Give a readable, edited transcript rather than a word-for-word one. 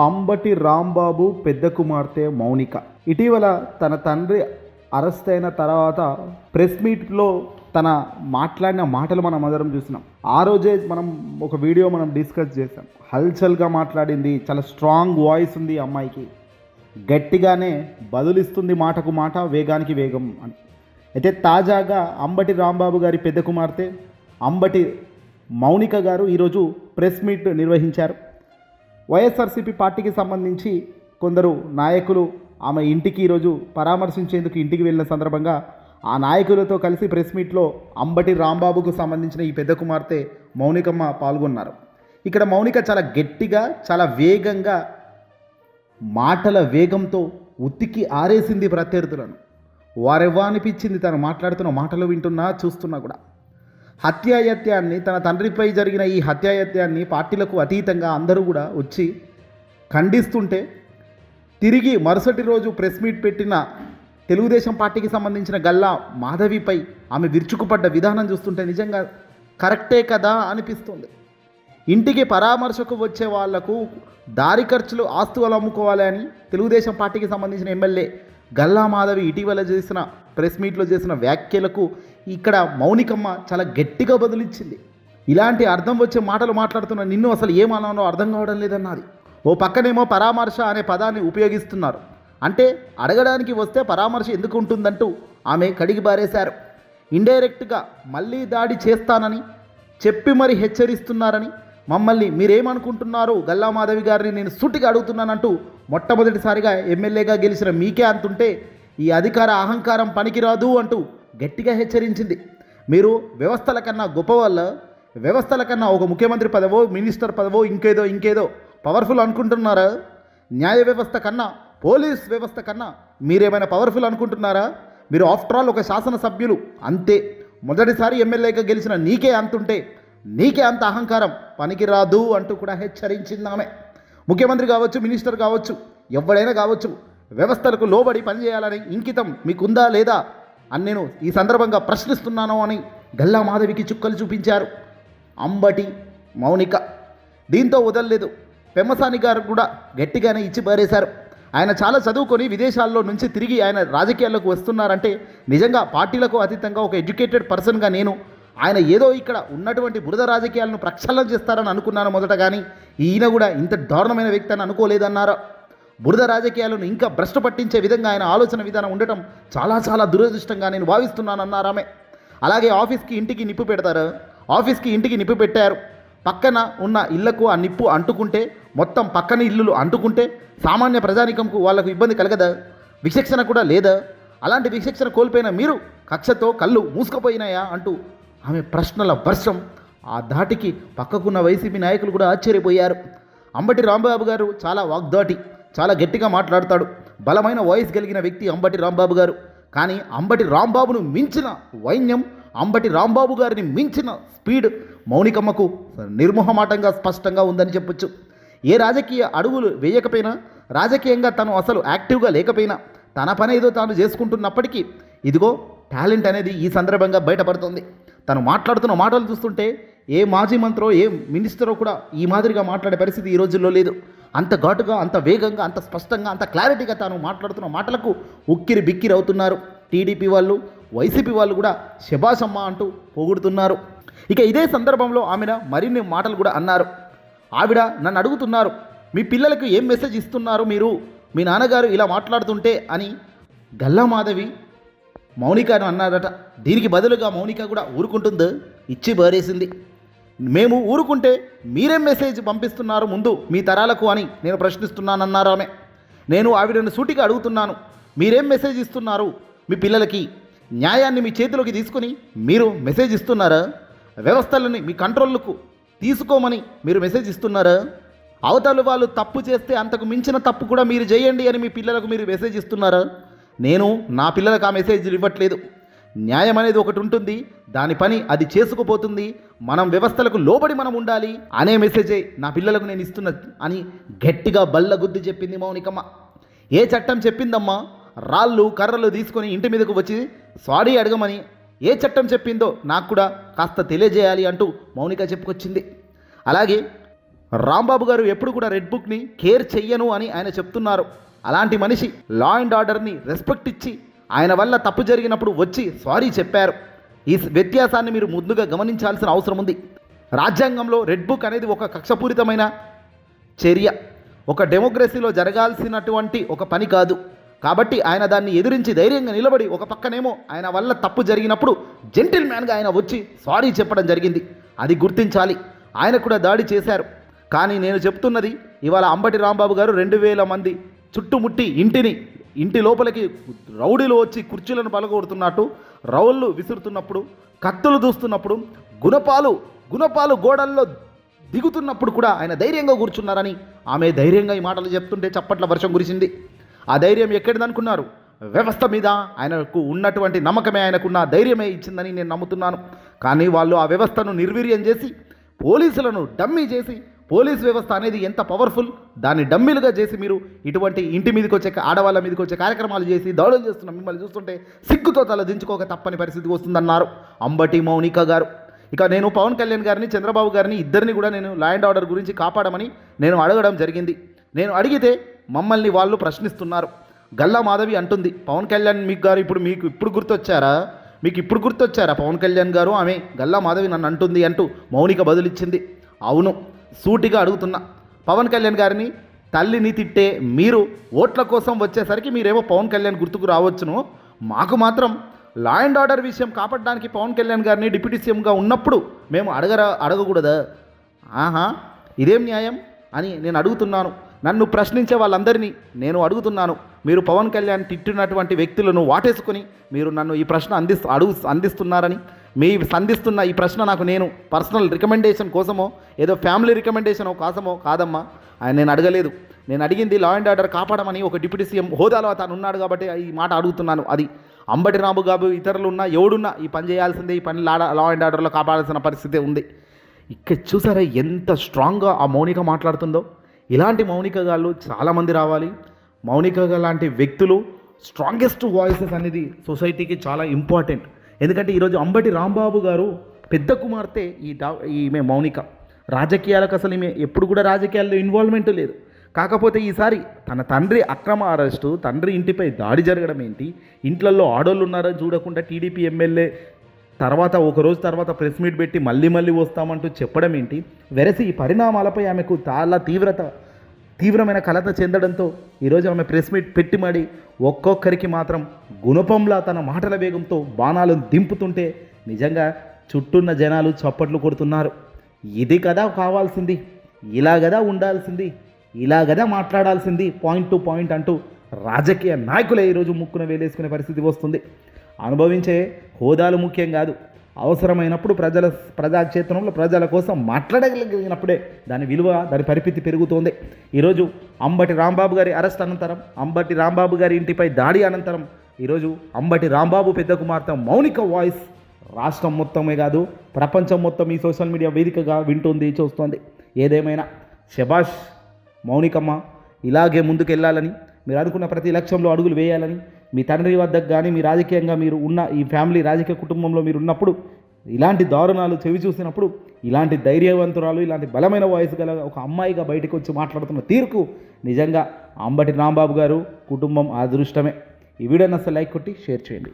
అంబటి రాంబాబు పెద్ద కుమార్తె మౌనిక ఇటీవల తన తండ్రి అరెస్ట్ అయిన తర్వాత ప్రెస్ మీట్లో తన మాట్లాడిన మాటలు మనం అందరం చూసినాం. ఆ రోజే మనం ఒక వీడియో డిస్కస్ చేసాం. హల్చల్గా మాట్లాడింది, చాలా స్ట్రాంగ్ వాయిస్ ఉంది అమ్మాయికి, గట్టిగానే బదులిస్తుంది, మాటకు మాట వేగానికి వేగం అని. అయితే తాజాగా అంబటి రాంబాబు గారి పెద్ద కుమార్తె అంబటి మౌనిక గారు ఈరోజు ప్రెస్ మీట్ నిర్వహించారు. వైఎస్ఆర్సీపీ పార్టీకి సంబంధించి కొందరు నాయకులు ఆమె ఇంటికి ఈరోజు పరామర్శించేందుకు ఇంటికి వెళ్ళిన సందర్భంగా ఆ నాయకులతో కలిసి ప్రెస్ మీట్లో అంబటి రాంబాబుకు సంబంధించిన ఈ పెద్ద కుమార్తె మౌనికమ్మ పాల్గొన్నారు. ఇక్కడ మౌనిక చాలా గట్టిగా, చాలా వేగంగా, మాటల వేగంతో ఉత్తికి ఆరేసింది ప్రత్యర్థులను. వారెవ్వా అనిపించింది తను మాట్లాడుతున్న మాటలు వింటున్నా చూస్తున్నా కూడా. హత్యాయత్యాన్ని, తన తండ్రిపై జరిగిన ఈ హత్యాయత్యాన్ని పార్టీలకు అతీతంగా అందరూ కూడా వచ్చి ఖండిస్తుంటే, తిరిగి మరుసటి రోజు ప్రెస్ మీట్ పెట్టిన తెలుగుదేశం పార్టీకి సంబంధించిన గల్లా మాధవిపై ఆమె విరుచుకుపడ్డ విధానం చూస్తుంటే నిజంగా కరెక్టే కదా అనిపిస్తుంది. ఇంటికి పరామర్శకు వచ్చే వాళ్లకు దారి ఖర్చులు, ఆస్తులు అమ్ముకోవాలి అని తెలుగుదేశం పార్టీకి సంబంధించిన ఎమ్మెల్యే గల్లా మాధవి ఇటీవల చేసిన ప్రెస్ మీట్లో చేసిన వ్యాఖ్యలకు ఇక్కడ మౌనికమ్మ చాలా గట్టిగా బదులిచ్చింది. ఇలాంటి అర్థం వచ్చే మాటలు మాట్లాడుతున్న నిన్ను అసలు ఏమన్నానో అర్థం కావడం లేదన్నది. ఓ పక్కనేమో పరామర్శ అనే పదాన్ని ఉపయోగిస్తున్నారు. అంటే అడగడానికి వస్తే పరామర్శ ఎందుకు ఉంటుందంటూ ఆమె కడిగి బారేశారు. ఇండైరెక్ట్గా మళ్ళీ దాడి చేస్తానని చెప్పి మరి హెచ్చరిస్తున్నారని, మమ్మల్ని మీరేమనుకుంటున్నారు గల్లా మాధవి గారిని నేను సూటిగా అడుగుతున్నానంటూ మొట్టమొదటిసారిగా ఎమ్మెల్యేగా గెలిచిన మీకే అంటుంటే ఈ అధికార అహంకారం పనికిరాదు అంటూ గట్టిగా హెచ్చరించింది. మీరు వ్యవస్థల కన్నా గొప్పవాళ్ళ, వ్యవస్థల కన్నా ఒక ముఖ్యమంత్రి పదవో, మినిస్టర్ పదవో, ఇంకేదో పవర్ఫుల్ అనుకుంటున్నారా? న్యాయ వ్యవస్థ కన్నా, పోలీస్ వ్యవస్థ కన్నా మీరేమైనా పవర్ఫుల్ అనుకుంటున్నారా? మీరు ఆఫ్టర్ ఆల్ ఒక శాసనసభ్యులు అంతే. మొదటిసారి ఎమ్మెల్యేగా గెలిచిన నీకే అంతుంటే నీకే అంత అహంకారం పనికిరాదు అంటూ కూడా హెచ్చరించింది ఆమె. ముఖ్యమంత్రి కావచ్చు, మినిస్టర్ కావచ్చు, ఎవడైనా కావచ్చు, వ్యవస్థలకు లోబడి పనిచేయాలని ఇంకితం మీకుందా లేదా అని నేను ఈ సందర్భంగా ప్రశ్నిస్తున్నాను అని గల్లా మాధవికి చుక్కలు చూపించారు అంబటి మౌనిక. దీంతో వదలలేదు. పెమ్మసాని గారు కూడా గట్టిగానే ఇచ్చి పారేశారు. ఆయన చాలా చదువుకొని విదేశాల్లో నుంచి తిరిగి ఆయన రాజకీయాల్లోకి వస్తున్నారంటే నిజంగా పార్టీలకు అతీతంగా ఒక ఎడ్యుకేటెడ్ పర్సన్గా నేను ఆయన ఏదో ఇక్కడ ఉన్నటువంటి బురద రాజకీయాలను ప్రక్షాళన చేస్తారని అనుకున్నాను మొదట, కానీ ఈయన కూడా ఇంత దారుణమైన వ్యక్తి అని అనుకోలేదన్నారు. బురద రాజకీయాలను ఇంకా భ్రష్టు పట్టించే విధంగా ఆయన ఆలోచన విధానం ఉండటం చాలా చాలా దురదృష్టంగా నేను భావిస్తున్నానన్నారు ఆమె. అలాగే ఆఫీస్కి ఇంటికి నిప్పు పెడతారు, ఆఫీస్కి ఇంటికి నిప్పు పెట్టారు. పక్కన ఉన్న ఇళ్లకు ఆ నిప్పు అంటుకుంటే, మొత్తం పక్కన ఇల్లులు అంటుకుంటే సామాన్య ప్రజానికంకు వాళ్ళకు ఇబ్బంది కలగదా? విచక్షణ కూడా లేదా? అలాంటి విచక్షణ కోల్పోయిన మీరు కక్షతో కళ్ళు మూసుకుపోయినాయా అంటూ ఆమె ప్రశ్నల వర్షం. ఆ ధాటికి పక్కకున్న వైసీపీ నాయకులు కూడా ఆశ్చర్యపోయారు. అంబటి రాంబాబు గారు చాలా వాగ్దాటి, చాలా గట్టిగా మాట్లాడతాడు, బలమైన వాయిస్ కలిగిన వ్యక్తి అంబటి రాంబాబు గారు. కానీ అంబటి రాంబాబును మించిన వైన్యం, అంబటి రాంబాబు గారిని మించిన స్పీడ్ మౌనికమ్మకు నిర్మోహమాటంగా స్పష్టంగా ఉందని చెప్పొచ్చు. ఏ రాజకీయ అడుగులు వేయకపోయినా, రాజకీయంగా తను అసలు యాక్టివ్గా లేకపోయినా, తన పని ఏదో తాను చేసుకుంటున్నప్పటికీ ఇదిగో టాలెంట్ అనేది ఈ సందర్భంగా బయటపడుతుంది. తను మాట్లాడుతున్న మాటలు చూస్తుంటే ఏ మాజీ మంత్రో, ఏ మినిస్టరో కూడా ఈ మాదిరిగా మాట్లాడే పరిస్థితి ఈ రోజుల్లో లేదు. అంత ఘాటుగా, అంత వేగంగా, అంత స్పష్టంగా, అంత క్లారిటీగా తాను మాట్లాడుతున్న మాటలకు ఉక్కిరి బిక్కిరి అవుతున్నారు. టీడీపీ వాళ్ళు, వైసీపీ వాళ్ళు కూడా శభాషమ్మ అంటూ పొగుడుతున్నారు. ఇక ఇదే సందర్భంలో ఆమె మరిన్ని మాటలు కూడా అన్నారు. ఆవిడ నన్ను అడుగుతున్నారు, మీ పిల్లలకు ఏం మెసేజ్ ఇస్తున్నారు మీరు, మీ నాన్నగారు ఇలా మాట్లాడుతుంటే అని గల్లా మాధవి మౌనికను అన్నారట. దీనికి బదులుగా మౌనిక కూడా ఊరుకుంటుందో ఇచ్చి బారేసింది. మేము ఊరుకుంటే మీరేం మెసేజ్ పంపిస్తున్నారు ముందు మీ తరాలకు అని నేను ప్రశ్నిస్తున్నానన్నారు ఆమె. నేను ఆవిడను సూటిగా అడుగుతున్నాను, మీరేం మెసేజ్ ఇస్తున్నారు మీ పిల్లలకి? న్యాయాన్ని మీ చేతిలోకి తీసుకొని మీరు మెసేజ్ ఇస్తున్నారా? వ్యవస్థలని మీ కంట్రోల్కు తీసుకోమని మీరు మెసేజ్ ఇస్తున్నారా? అవతల వాళ్ళు తప్పు చేస్తే అంతకు మించిన తప్పు కూడా మీరు చేయండి అని మీ పిల్లలకు మీరు మెసేజ్ ఇస్తున్నారా? నేను నా పిల్లలకు ఆ మెసేజ్లు ఇవ్వట్లేదు. న్యాయం అనేది ఒకటి ఉంటుంది, దాని పని అది చేసుకుపోతుంది, మనం వ్యవస్థలకు లోబడి మనం ఉండాలి అనే మెసేజే నా పిల్లలకు నేను ఇస్తున్న అని గట్టిగా బల్లగుద్ది చెప్పింది మౌనికమ్మ. ఏ చట్టం చెప్పిందమ్మా రాళ్ళు కర్రలు తీసుకొని ఇంటి మీదకు వచ్చి సారీ అడగమని? ఏ చట్టం చెప్పిందో నాకు కూడా కాస్త తెలియజేయాలి అంటూ మౌనిక చెప్పుకొచ్చింది. అలాగే రాంబాబు గారు ఎప్పుడు కూడా రెడ్ బుక్ని కేర్ చెయ్యను అని ఆయన చెప్తున్నారు. అలాంటి మనిషి లా అండ్ ఆర్డర్ని రెస్పెక్ట్ ఇచ్చి ఆయన వల్ల తప్పు జరిగినప్పుడు వచ్చి సారీ చెప్పారు. ఈ వ్యత్యాసాన్ని మీరు ముందుగా గమనించాల్సిన అవసరం ఉంది. రాజ్యాంగంలో రెడ్ బుక్ అనేది ఒక కక్షపూరితమైన చర్య, ఒక డెమోక్రసీలో జరగాల్సినటువంటి ఒక పని కాదు. కాబట్టి ఆయన దాన్ని ఎదిరించి ధైర్యంగా నిలబడి, ఒక పక్కనేమో ఆయన వల్ల తప్పు జరిగినప్పుడు జెంటిల్మ్యాన్గా ఆయన వచ్చి సారీ చెప్పడం జరిగింది. అది గుర్తించాలి. ఆయన కూడా దాడి చేశారు. కానీ నేను చెప్తున్నది, ఇవాళ అంబటి రాంబాబు గారు 2000 మంది చుట్టుముట్టి ఇంటి లోపలికి రౌడీలు వచ్చి కుర్చీలను పలగొడుతున్నట్టు, రౌళ్ళు విసురుతున్నప్పుడు, కత్తులు దూస్తున్నప్పుడు, గుణపాలు గోడల్లో దిగుతున్నప్పుడు కూడా ఆయన ధైర్యంగా కూర్చున్నారని ఆమె ధైర్యంగా ఈ మాటలు చెప్తుంటే చప్పట్ల వర్షం కురిసింది. ఆ ధైర్యం ఎక్కడిదనుకున్నారు? వ్యవస్థ మీద ఆయనకు ఉన్నటువంటి నమ్మకమే, ఆయనకున్న ధైర్యమే ఇచ్చిందని నేను నమ్ముతున్నాను. కానీ వాళ్ళు ఆ వ్యవస్థను నిర్వీర్యం చేసి, పోలీసులను డమ్మీ చేసి, పోలీస్ వ్యవస్థ అనేది ఎంత పవర్ఫుల్, దాన్ని డమ్మీలుగా చేసి మీరు ఇటువంటి ఇంటి మీదకి వచ్చే, ఆడవాళ్ళ మీదకి వచ్చే కార్యక్రమాలు చేసి దాడులు చేస్తున్న మిమ్మల్ని చూస్తుంటే సిగ్గుతో తల దించుకోక తప్పని పరిస్థితి వస్తుందన్నారు అంబటి మౌనిక గారు. ఇక నేను పవన్ కళ్యాణ్ గారిని, చంద్రబాబు గారిని ఇద్దరిని కూడా నేను లా అండ్ ఆర్డర్ గురించి కాపాడమని నేను అడగడం జరిగింది. నేను అడిగితే మమ్మల్ని వాళ్ళు ప్రశ్నిస్తున్నారు. గల్లా మాధవి అంటుంది, పవన్ కళ్యాణ్ మీకు ఇప్పుడు గుర్తొచ్చారా పవన్ కళ్యాణ్ గారు? ఆమె గల్లా మాధవి నన్ను అంటుంది అంటూ మౌనిక బదులిచ్చింది. అవును, సూటిగా అడుగుతున్నా, పవన్ కళ్యాణ్ గారిని తల్లిని తిట్టే మీరు ఓట్ల కోసం వచ్చేసరికి మీరేమో పవన్ కళ్యాణ్ గుర్తుకు రావచ్చును, మాకు మాత్రం లా అండ్ ఆర్డర్ విషయం కాపాడడానికి పవన్ కళ్యాణ్ గారిని డిప్యూటీ సీఎంగా ఉన్నప్పుడు మేము అడగకూడదా? ఆహా, ఇదేం న్యాయం అని నేను అడుగుతున్నాను. నన్ను ప్రశ్నించే వాళ్ళందరినీ నేను అడుగుతున్నాను, మీరు పవన్ కళ్యాణ్ తిట్టినటువంటి వ్యక్తులను వాటేసుకొని మీరు నన్ను ఈ ప్రశ్న అందిస్తున్నారని, మీ సంధిస్తున్న ఈ ప్రశ్న నాకు నేను పర్సనల్ రికమెండేషన్ కోసమో ఏదో ఫ్యామిలీ రికమెండేషన్ కోసమో కాదమ్మా. నేను అడగలేదు. నేను అడిగింది లా అండ్ ఆర్డర్ కాపాడమని ఒక డిప్యూటీ సీఎం హోదాలో తాను ఉన్నాడు కాబట్టి ఈ మాట అడుగుతున్నాను. అది అంబటి రాంబాబు గారు ఇతరులు ఉన్నా ఎవడున్నా ఈ పని చేయాల్సిందే, ఈ పని లా అండ్ ఆర్డర్లో కాపాడాల్సిన పరిస్థితి ఉంది. ఇక్కడ చూసారా ఎంత స్ట్రాంగ్గా ఆ మౌనిక మాట్లాడుతుందో. ఇలాంటి మౌనిక గాళ్ళు చాలామంది రావాలి. మౌనిక లాంటి వ్యక్తులు, స్ట్రాంగెస్ట్ వాయిసెస్ అనేది సొసైటీకి చాలా ఇంపార్టెంట్. ఎందుకంటే ఈరోజు అంబటి రాంబాబు గారు పెద్ద కుమార్తె ఈమె మౌనిక. రాజకీయాలకు అసలు ఈమె ఎప్పుడు కూడా రాజకీయాల్లో ఇన్వాల్వ్మెంట్ లేదు. కాకపోతే ఈసారి తన తండ్రి అక్రమ అరెస్టు, తండ్రి ఇంటిపై దాడి జరగడం ఏంటి, ఇంట్లలో ఆడోళ్ళు ఉన్నారని చూడకుండా టీడీపీ ఎమ్మెల్యే తర్వాత ఒకరోజు తర్వాత ప్రెస్ మీట్ పెట్టి మళ్ళీ వస్తామంటూ చెప్పడం ఏంటి, వెరసి ఈ పరిణామాలపై ఆమెకు చాలా తీవ్రమైన కలత చెందడంతో ఈరోజు ఆమె ప్రెస్ మీట్ పెట్టి మడి ఒక్కొక్కరికి మాత్రం గుణపంలా తన మాటల వేగంతో బాణాలను దింపుతుంటే నిజంగా చుట్టూన్న జనాలు చప్పట్లు కొడుతున్నారు. ఇది కదా కావాల్సింది, ఇలా కదా ఉండాల్సింది, ఇలా కదా మాట్లాడాల్సింది, పాయింట్ టు పాయింట్ అంటూ రాజకీయ నాయకులే ఈరోజు ముక్కున వేలేసుకునే పరిస్థితి వస్తుంది. అనుభవించే హోదాలు ముఖ్యం కాదు, అవసరమైనప్పుడు ప్రజాక్షేత్రంలో ప్రజల కోసం మాట్లాడగలిగినప్పుడే దాని విలువ, దాని పరిమితి పెరుగుతోంది. ఈరోజు అంబటి రాంబాబు గారి అరెస్ట్ అనంతరం, అంబటి రాంబాబు గారి ఇంటిపై దాడి అనంతరం ఈరోజు అంబటి రాంబాబు పెద్ద కుమార్తె మౌనిక వాయిస్ రాష్ట్రం మొత్తమే కాదు ప్రపంచం మొత్తం ఈ సోషల్ మీడియా వేదికగా వింటుంది, చూస్తోంది. ఏదేమైనా శభాష్ మౌనికమ్మ, ఇలాగే ముందుకెళ్ళాలని, మీరు అనుకున్న ప్రతి లక్ష్యంలో అడుగులు వేయాలని, మీ తండ్రి వద్దకు కానీ మీ రాజకీయంగా మీరు ఉన్న ఈ ఫ్యామిలీ రాజకీయ కుటుంబంలో మీరు ఉన్నప్పుడు ఇలాంటి దారుణాలు చెవి చూసినప్పుడు ఇలాంటి ధైర్యవంతురాలు, ఇలాంటి బలమైన వాయిస్ గల ఒక అమ్మాయిగా బయటకు వచ్చి మాట్లాడుతున్న తీరుకు నిజంగా అంబటి రాంబాబు గారు కుటుంబం అదృష్టమే. ఈ వీడియోని అసలు లైక్ కొట్టి షేర్ చేయండి.